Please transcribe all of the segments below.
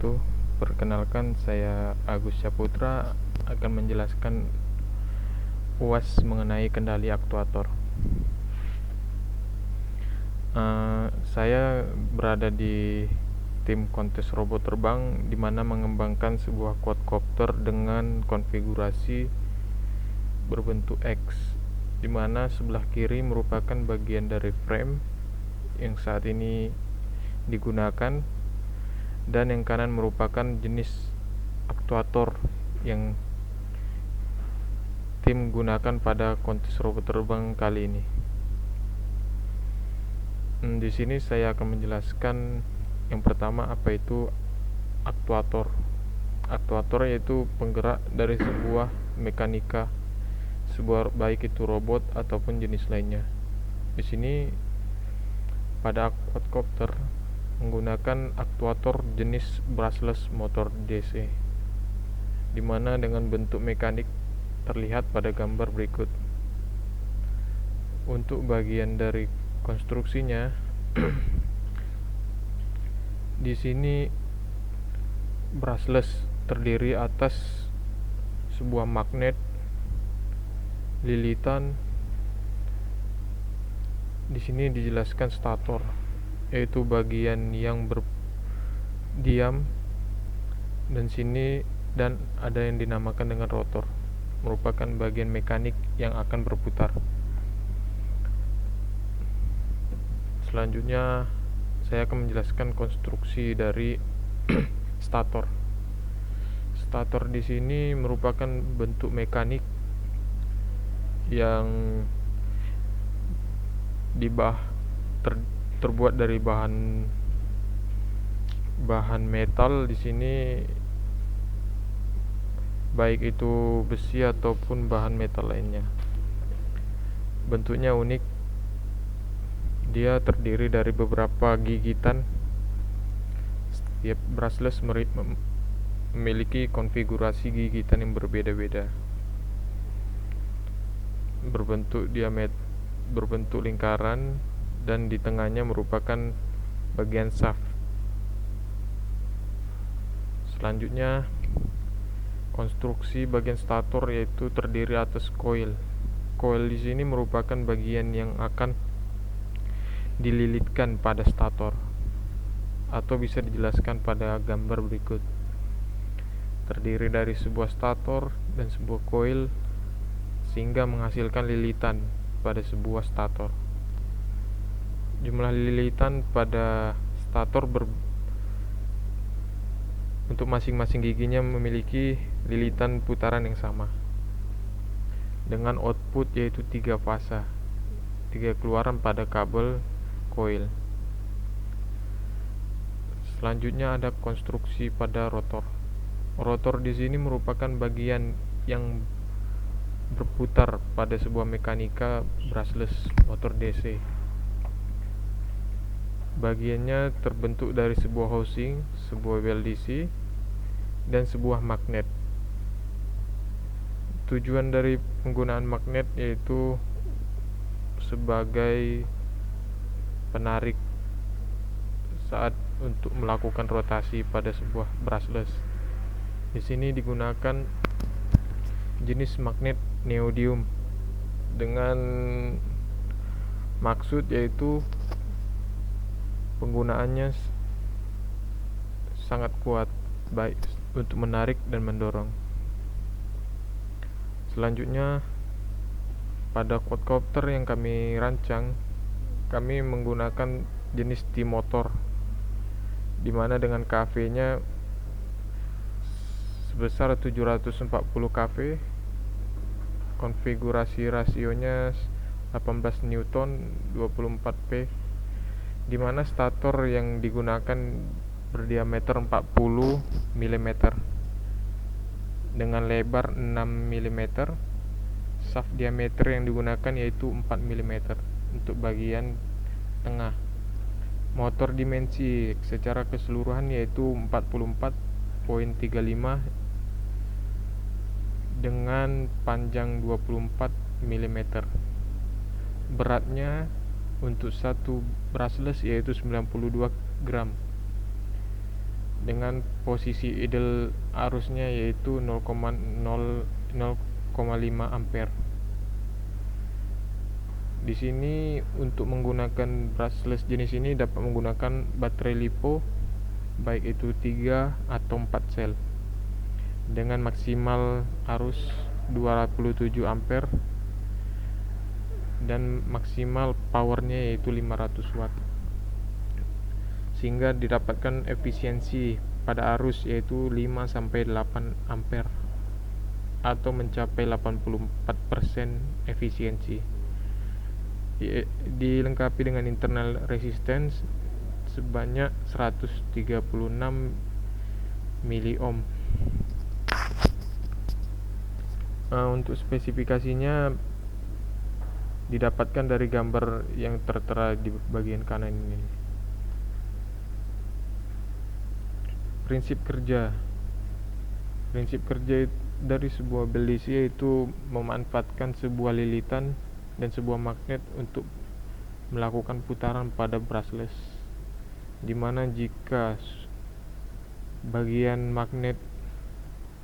wabarakatuh. Perkenalkan, saya Agus Saputra akan menjelaskan UAS mengenai kendali aktuator. Saya berada di tim kontes robot terbang di mana mengembangkan sebuah quadcopter dengan konfigurasi berbentuk X, di mana sebelah kiri merupakan bagian dari frame yang saat ini digunakan, dan yang kanan merupakan jenis aktuator yang tim gunakan pada kontes robot terbang kali ini. Di sini saya akan menjelaskan yang pertama apa itu aktuator. Aktuator yaitu penggerak dari sebuah mekanika, baik itu robot ataupun jenis lainnya. Di sini pada quadcopter menggunakan aktuator jenis brushless motor DC, di mana dengan bentuk mekanik terlihat pada gambar berikut. Untuk bagian dari konstruksinya, di sini brushless terdiri atas sebuah magnet, lilitan. Di sini dijelaskan stator, yaitu bagian yang berdiam, dan ada yang dinamakan dengan rotor, merupakan bagian mekanik yang akan berputar. Selanjutnya saya akan menjelaskan konstruksi dari stator. Stator di sini merupakan bentuk mekanik yang terbuat dari bahan metal. Di sini baik itu besi ataupun bahan metal lainnya. Bentuknya unik. Dia terdiri dari beberapa gigitan. Setiap brushless memiliki konfigurasi gigitan yang berbeda-beda, berbentuk lingkaran, dan di tengahnya merupakan bagian shaft. Selanjutnya, konstruksi bagian stator yaitu terdiri atas coil. Coil di sini merupakan bagian yang akan dililitkan pada stator, atau bisa dijelaskan pada gambar berikut. Terdiri dari sebuah stator dan sebuah coil sehingga menghasilkan lilitan pada sebuah stator. Jumlah lilitan pada stator untuk masing-masing giginya memiliki lilitan putaran yang sama, dengan output yaitu 3 fasa, 3 keluaran pada kabel coil. Selanjutnya ada konstruksi pada rotor. Rotor di sini merupakan bagian yang berputar pada sebuah mekanika brushless motor DC. Bagiannya terbentuk dari sebuah housing, sebuah BLDC, dan sebuah magnet. Tujuan dari penggunaan magnet yaitu sebagai penarik saat untuk melakukan rotasi pada sebuah brushless. Di sini digunakan jenis magnet neodymium dengan maksud yaitu penggunaannya sangat kuat, baik untuk menarik dan mendorong. Selanjutnya, pada quadcopter yang kami rancang, kami menggunakan jenis T-motor, di mana dengan kV-nya sebesar 740 kV, konfigurasi rasionya 18 Newton 24 P, di mana stator yang digunakan berdiameter 40 mm dengan lebar 6 mm. Shaft diameter yang digunakan yaitu 4 mm untuk bagian tengah. Motor dimensi secara keseluruhan yaitu 44.35 dengan panjang 24 mm. Beratnya untuk satu brushless yaitu 92 gram. dengan posisi idle arusnya yaitu 0,5 ampere. Di sini untuk menggunakan brushless jenis ini dapat menggunakan baterai LiPo baik itu 3 atau 4 sel dengan maksimal arus 27 ampere dan maksimal powernya yaitu 500 watt, sehingga didapatkan efisiensi pada arus yaitu 5-8 ampere atau mencapai 84% efisiensi. Dilengkapi dengan internal resistance sebanyak 136 miliohm. Untuk spesifikasinya didapatkan dari gambar yang tertera di bagian kanan ini. Prinsip kerja dari sebuah BLDC yaitu memanfaatkan sebuah lilitan dan sebuah magnet untuk melakukan putaran pada brushless, dimana jika bagian magnet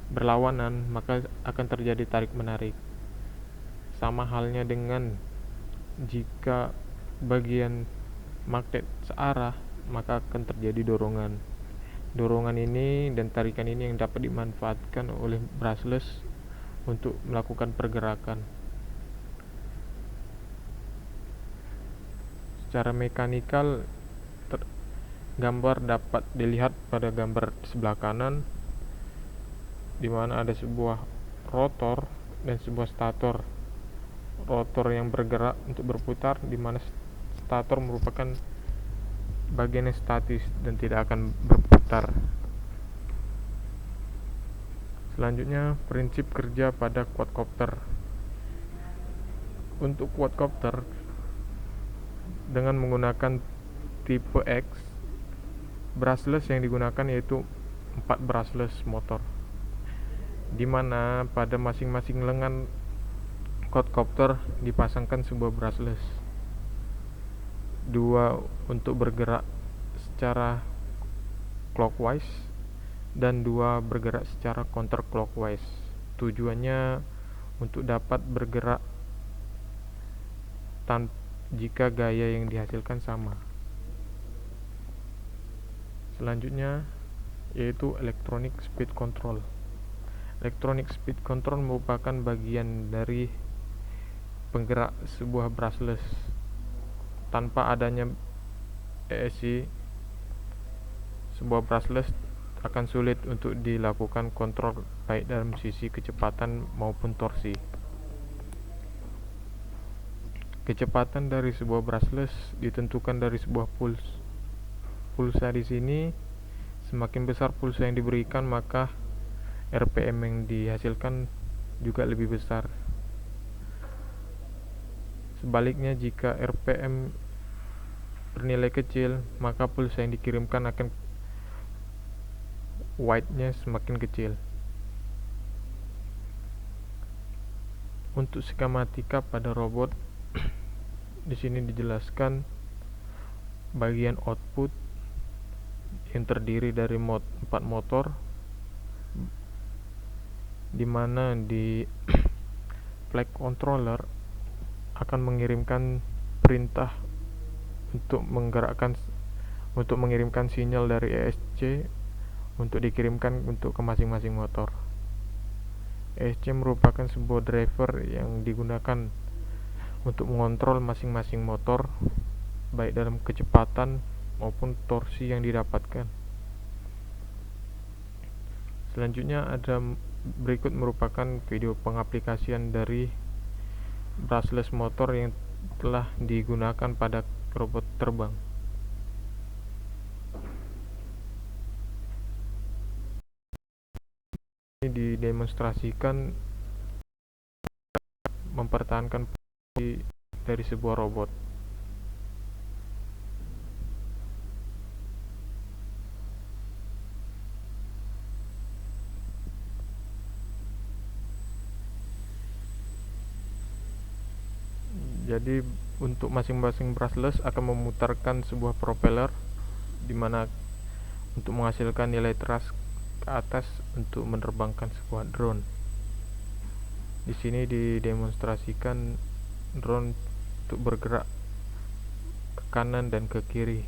berlawanan maka akan terjadi tarik menarik. Sama halnya dengan jika bagian magnet searah maka akan terjadi dorongan ini dan tarikan ini yang dapat dimanfaatkan oleh brushless untuk melakukan pergerakan. Secara mekanikal gambar dapat dilihat pada gambar sebelah kanan, di mana ada sebuah rotor dan sebuah stator. Rotor yang bergerak untuk berputar, di mana stator merupakan bagian yang statis dan tidak akan berputar. Selanjutnya, prinsip kerja pada quadcopter. Untuk quadcopter dengan menggunakan tipe X, brushless yang digunakan yaitu 4 brushless motor, di mana pada masing-masing lengan quadcopter dipasangkan sebuah brushless, 2 untuk bergerak secara clockwise dan 2 bergerak secara counterclockwise. Tujuannya untuk dapat bergerak jika gaya yang dihasilkan sama. Selanjutnya yaitu electronic speed control. Electronic speed control merupakan bagian dari penggerak sebuah brushless. Tanpa adanya ESC, sebuah brushless akan sulit untuk dilakukan kontrol baik dalam sisi kecepatan maupun torsi. Kecepatan dari sebuah brushless ditentukan dari sebuah pulsa. Di sini semakin besar pulsa yang diberikan maka RPM yang dihasilkan juga lebih besar. Sebaliknya, jika RPM bernilai kecil maka pulsa yang dikirimkan akan width-nya semakin kecil. Untuk skematika pada robot, di sini dijelaskan bagian output yang terdiri dari 4 motor, di mana di flight controller akan mengirimkan perintah untuk mengirimkan sinyal dari ESC untuk dikirimkan untuk ke masing-masing motor. ESC merupakan sebuah driver yang digunakan untuk mengontrol masing-masing motor baik dalam kecepatan maupun torsi yang didapatkan. Selanjutnya berikut merupakan video pengaplikasian dari brushless motor yang telah digunakan pada robot terbang. Ini didemonstrasikan mempertahankan posisi dari sebuah robot. Jadi untuk masing-masing brushless akan memutarkan sebuah propeller, di mana untuk menghasilkan nilai thrust ke atas untuk menerbangkan sebuah drone. Di sini didemonstrasikan drone untuk bergerak ke kanan dan ke kiri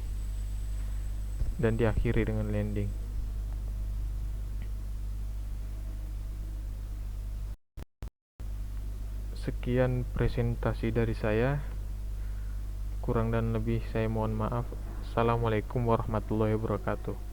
dan diakhiri dengan landing. Sekian presentasi dari saya. Kurang dan lebih saya mohon maaf. Assalamualaikum warahmatullahi wabarakatuh.